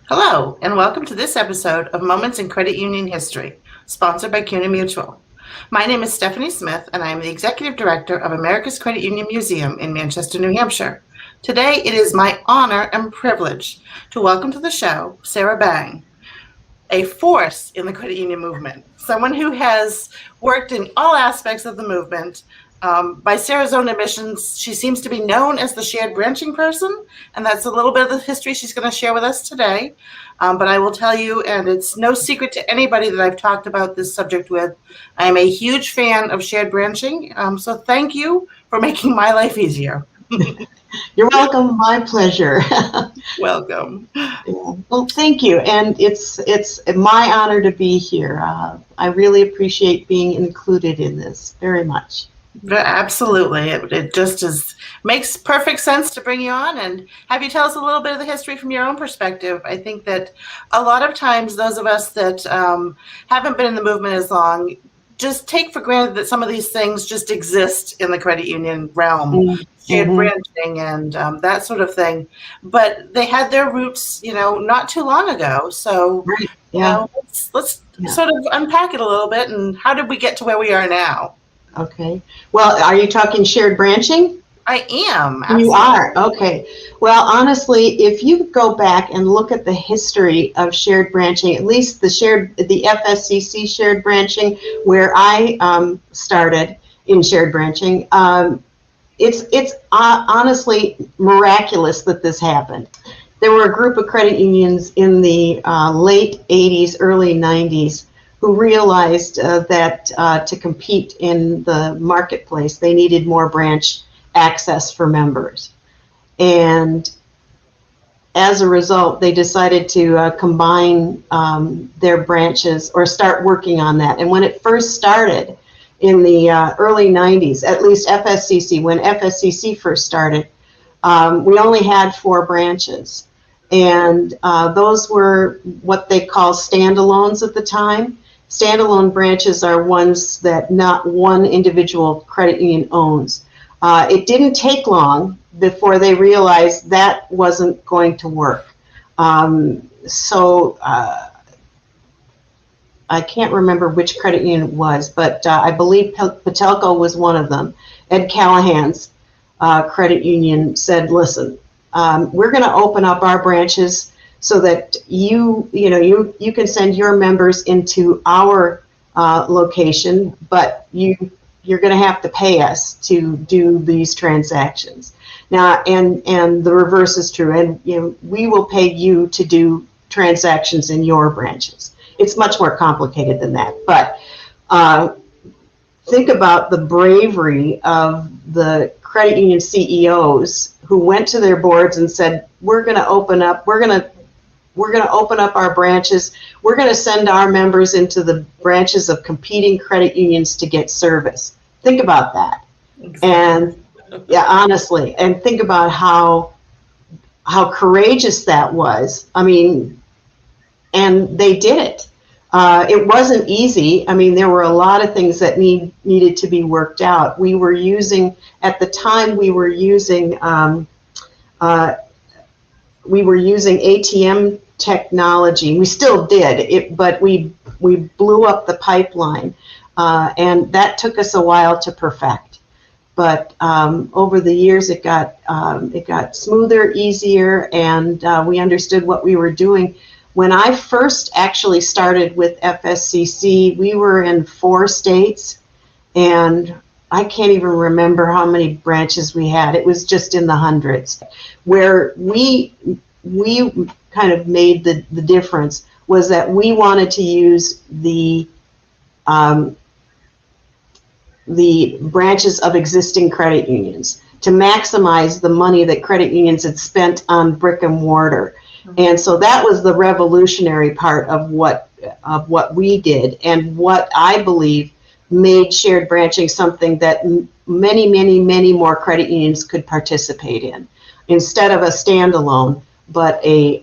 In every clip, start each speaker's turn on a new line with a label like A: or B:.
A: Hello, and welcome to this episode of Moments in Credit Union History, sponsored by CUNA Mutual. My name is Stephanie Smith, and I am the Executive Director of America's Credit Union Museum in Manchester, New Hampshire. Today, it is my honor and privilege to welcome to the show Sarah Bang, a force in the credit union movement, someone who has worked in all aspects of the movement. By Sarah's own admissions, she seems to be known as the shared branching person, and that's a little bit of the history she's going to share with us today. But I will tell you, and it's no secret to anybody that I've talked about this subject with, I am a huge fan of shared branching. So thank you for making my life easier.
B: You're welcome. My pleasure.
A: Welcome.
B: Yeah. Well, thank you. And it's my honor to be here. I really appreciate being included in this very much.
A: Absolutely. It just makes perfect sense to bring you on and have you tell us a little bit of the history from your own perspective. I think that a lot of times those of us that haven't been in the movement as long just take for granted that some of these things just exist in the credit union realm, shared branching and that sort of thing. But they had their roots, not too long ago. So,
B: right. Yeah.
A: Let's sort of unpack it a little bit. And how did we get to where we are now?
B: Okay. Well, are you talking shared branching?
A: I am. Absolutely.
B: You are. Okay. Well, honestly, if you go back and look at the history of shared branching, at least the FSCC shared branching, where I started in shared branching, it's honestly miraculous that this happened. There were a group of credit unions in the late 80s, early 90s who realized that to compete in the marketplace, they needed more branch access for members. And as a result, they decided to combine their branches or start working on that. And when it first started in the early 90s, at least FSCC, when FSCC first started, we only had 4 branches. And those were what they call standalones at the time. Standalone branches are ones that not one individual credit union owns. It didn't take long before they realized that wasn't going to work. So I can't remember which credit union it was, but I believe Patelco was one of them. Ed Callahan's credit union said, listen, we're going to open up our branches so that you can send your members into our location, but you're going to have to pay us to do these transactions. Now, and the reverse is true, and we will pay you to do transactions in your branches. It's much more complicated than that, but think about the bravery of the credit union CEOs who went to their boards and said, we're going to open up our branches. We're going to send our members into the branches of competing credit unions to get service. Think about that. Exactly. And yeah, honestly, and think about how courageous that was. I mean, and they did it. It wasn't easy. I mean, there were a lot of things that needed to be worked out. We were using, at the time, we were using ATM technology. We still did, but we blew up the pipeline, and that took us a while to perfect. But over the years, it got smoother, easier, and we understood what we were doing. When I first actually started with FSCC, we were in 4 states, and I can't even remember how many branches we had. It was just in the hundreds. Where we kind of made the difference was that we wanted to use the branches of existing credit unions to maximize the money that credit unions had spent on brick and mortar. And so that was the revolutionary part of what we did, and what I believe made shared branching something that many, many, many more credit unions could participate in, instead of a standalone, but any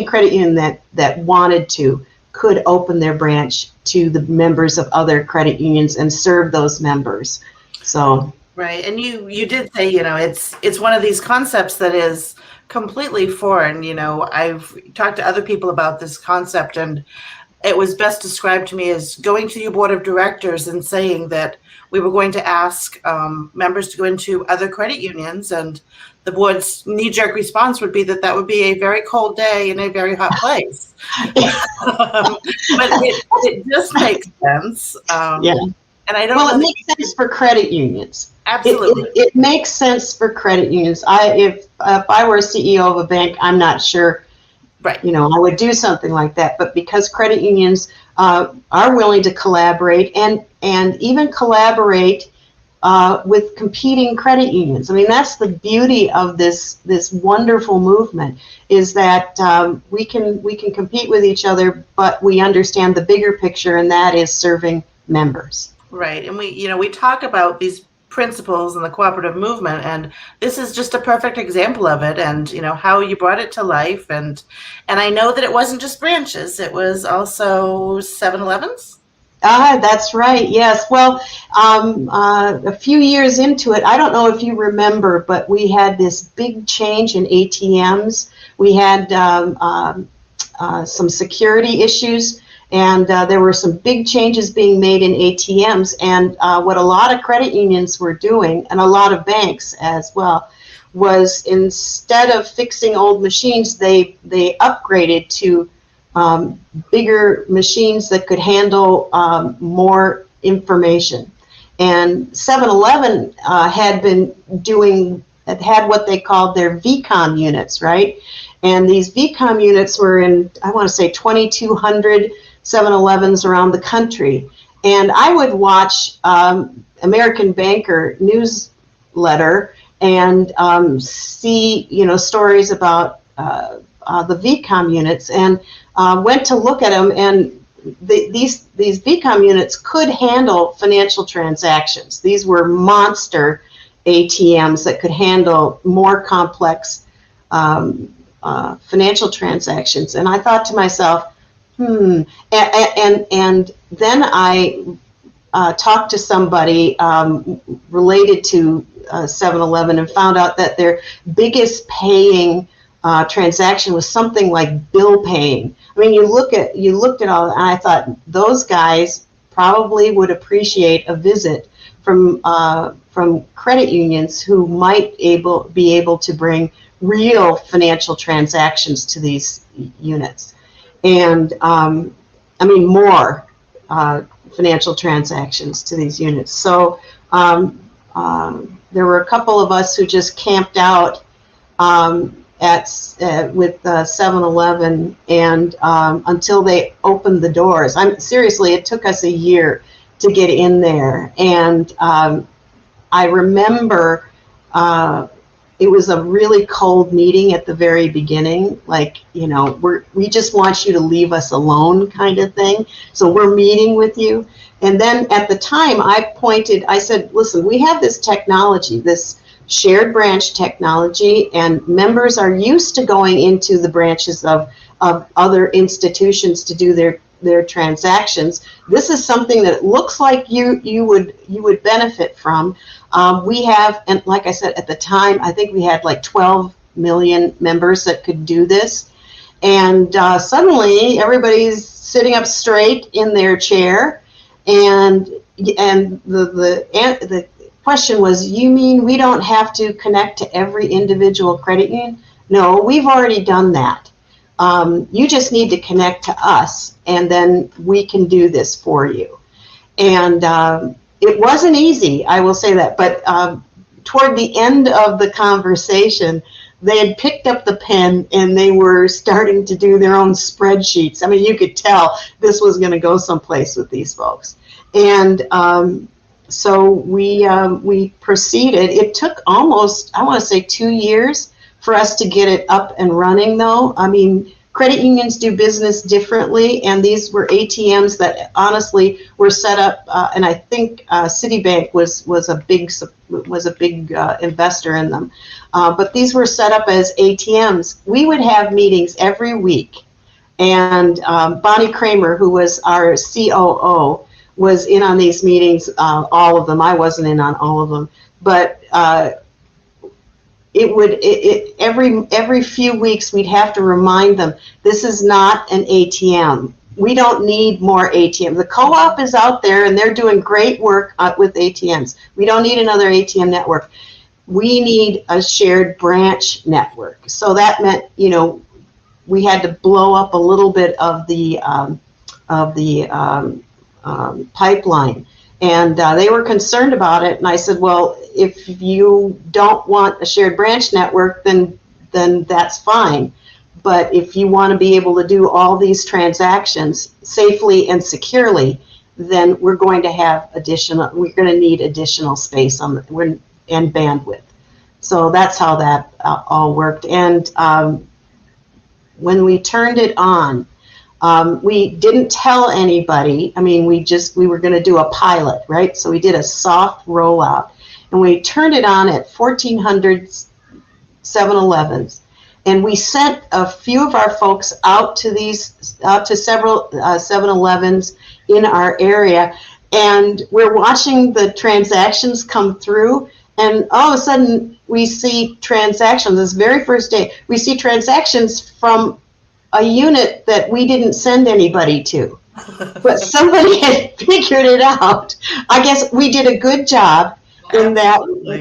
B: credit union that wanted to could open their branch to the members of other credit unions and serve those members. So
A: right, and you did say it's one of these concepts that is completely foreign. I've talked to other people about this concept, and it was best described to me as going to your board of directors and saying that we were going to ask members to go into other credit unions, and the board's knee-jerk response would be that that would be a very cold day in a very hot place. But it just makes sense.
B: Yeah.
A: And I don't
B: Well,
A: know
B: it makes sense for credit unions.
A: Absolutely.
B: It makes sense for credit unions. If I were a CEO of a bank, I'm not sure,
A: right.
B: I would do something like that. But because credit unions are willing to collaborate and even collaborate with competing credit unions. I mean, that's the beauty of this wonderful movement, is that we can compete with each other, but we understand the bigger picture, and that is serving members.
A: Right. And we talk about these principles and the cooperative movement, and this is just a perfect example of it, and how you brought it to life. And I know that it wasn't just branches, it was also 7-Elevens.
B: That's right. Yes. Well, a few years into it, I don't know if you remember, but we had this big change in ATMs. We had some security issues, and there were some big changes being made in ATMs. And what a lot of credit unions were doing, and a lot of banks as well, was instead of fixing old machines, they upgraded to bigger machines that could handle more information. And 7-Eleven had what they called their VCOM units, right? And these VCOM units were in, I want to say, 2,200 7-Elevens around the country. And I would watch American Banker newsletter and see, stories about the VCOM units, and went to look at them, and these VCOM units could handle financial transactions. These were monster ATMs that could handle more complex financial transactions. And I thought to myself, and then I talked to somebody related to 7-Eleven and found out that their biggest paying transaction was something like bill paying. I mean, you looked at all, and I thought those guys probably would appreciate a visit from credit unions who might be able to bring real financial transactions to these units, and more financial transactions to these units. So there were a couple of us who just camped out with 7-Eleven, and until they opened the doors. Seriously, it took us a year to get in there, and I remember it was a really cold meeting at the very beginning, like, we just want you to leave us alone kind of thing. So we're meeting with you. And then at the time I said, listen, we have this technology, this shared branch technology, and members are used to going into the branches of other institutions to do their transactions. This is something that looks like you would benefit from. We have, and like I said, at the time, I think we had like 12 million members that could do this. And suddenly everybody's sitting up straight in their chair, and the question was, you mean we don't have to connect to every individual credit union? No, we've already done that. You just need to connect to us, and then we can do this for you. And it wasn't easy, I will say that, but toward the end of the conversation, they had picked up the pen and they were starting to do their own spreadsheets. I mean, you could tell this was going to go someplace with these folks. And so we proceeded. It took almost, I want to say, 2 years for us to get it up and running, though. I mean, credit unions do business differently, and these were ATMs that honestly were set up, and I think Citibank was a big investor in them. But these were set up as ATMs. We would have meetings every week, and Bonnie Kramer, who was our COO, was in on these meetings, all of them. I wasn't in on all of them, but every few weeks we'd have to remind them, this is not an ATM. We don't need more ATM. The co-op is out there and they're doing great work with ATMs. We don't need another ATM network. We need a shared branch network. So that meant, we had to blow up a little bit of the pipeline. And they were concerned about it. And I said, well, if you don't want a shared branch network, then that's fine. But if you want to be able to do all these transactions safely and securely, then we're going to need additional space and bandwidth. So that's how that all worked. And when we turned it on, we didn't tell anybody. I mean, we were going to do a pilot, right? So we did a soft rollout, and we turned it on at 1,400 7-Elevens. And we sent a few of our folks out to several 7-Elevens in our area, and we're watching the transactions come through, and all of a sudden we see transactions. This very first day, we see transactions from a unit that we didn't send anybody to, but somebody had figured it out. I guess we did a good job in that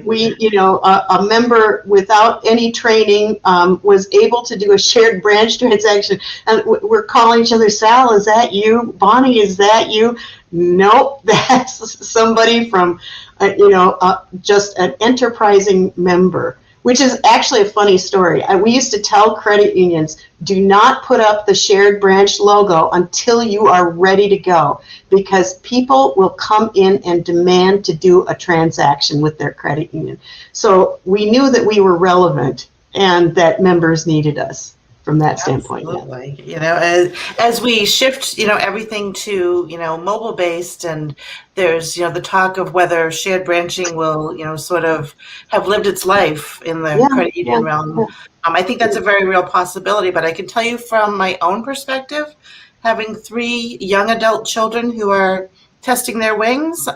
B: we, a member without any training was able to do a shared branch transaction. And we're calling each other, Sal, is that you? Bonnie, is that you? Nope, that's somebody from, just an enterprising member, which is actually a funny story. We used to tell credit unions, do not put up the shared branch logo until you are ready to go, because people will come in and demand to do a transaction with their credit union. So we knew that we were relevant and that members needed us from that standpoint.
A: Absolutely. As we shift, everything to, mobile based, and there's, the talk of whether shared branching will, sort of have lived its life in the credit union realm. I think that's a very real possibility, but I can tell you from my own perspective, having 3 young adult children who are testing their wings,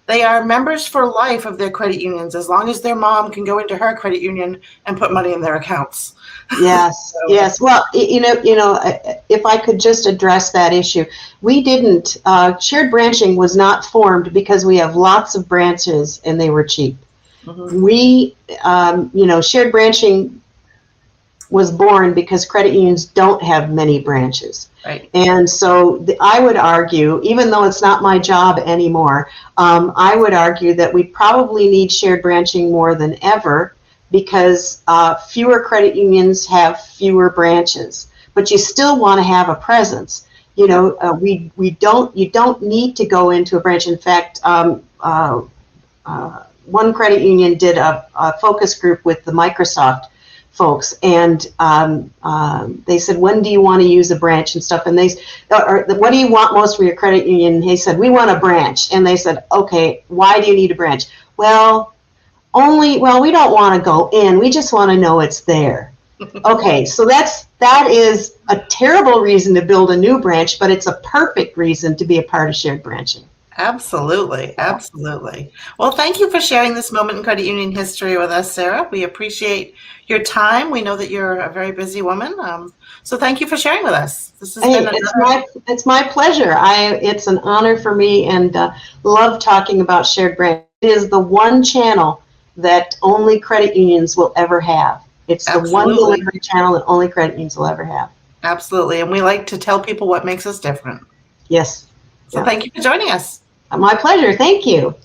A: they are members for life of their credit unions as long as their mom can go into her credit union and put money in their accounts.
B: Yes, yes. Well, if I could just address that issue, we didn't, shared branching was not formed because we have lots of branches and they were cheap. Mm-hmm. We, shared branching was born because credit unions don't have many branches. Right. And so I would argue, even though it's not my job anymore, I would argue that we probably need shared branching more than ever, because fewer credit unions have fewer branches, but you still want to have a presence. You don't need to go into a branch. In fact, one credit union did a focus group with the Microsoft folks, and they said, when do you want to use a branch and stuff? And what do you want most from your credit union? And he said, we want a branch. And they said, okay, why do you need a branch? Well, we don't want to go in. We just want to know it's there. Okay, so that is a terrible reason to build a new branch, but it's a perfect reason to be a part of shared branching.
A: Absolutely, absolutely. Well, thank you for sharing this moment in credit union history with us, Sarah. We appreciate your time. We know that you're a very busy woman, so thank you for sharing with us. This has been
B: it's my pleasure. It's an honor for me, and love talking about shared branch. It is the one channel that only credit unions will ever have. It's the one delivery channel that only credit unions will ever have.
A: Absolutely, and we like to tell people what makes us different.
B: Yes.
A: So thank you for joining us.
B: My pleasure. Thank you.